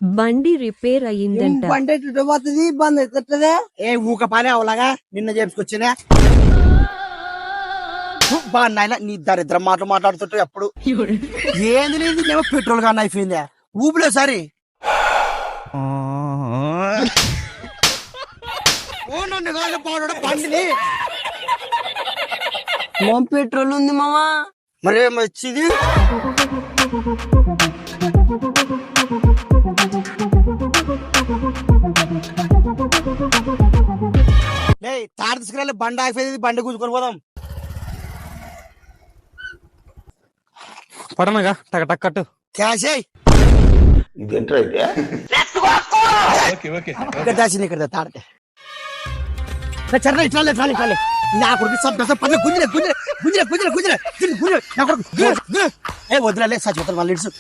బండి రిపేర్ అయ్యిందంట. బండి పోతుంది బంద్ అవుతుంటదే. ఏ ఊక పని అవలాగా నిన్న చేపించుకొచ్చినా నాయన నీ దరిద్రం మాట్లాడుతుంటే ఎప్పుడు ఏంది లేదు ఏమో పెట్రోల్ కానీ అయిపోయిందా ఊపిలే సరి బండిని పెట్రోల్ ఉంది మామా. మరి ఏమొచ్చింది తాడు తీసుకురాలి బండి అయిపోయింది బండి కూర్చుకొని పోదాం పడనగా టక్ టక్ కట్టు క్యాష్ ఇక్కడ దాచింది ఇక్కడ తాడితే చర్ర ఇట్లా ఇట్లా ఇట్లా నా కొడుకు సబ్బ పర్లే గుంజలే గుంజలే గుంజలే గుంజలే గుంజలే గుంజలే నా కొడుకు ఏ వదిలే సచిపోతాను వాళ్ళు ఇడ్సు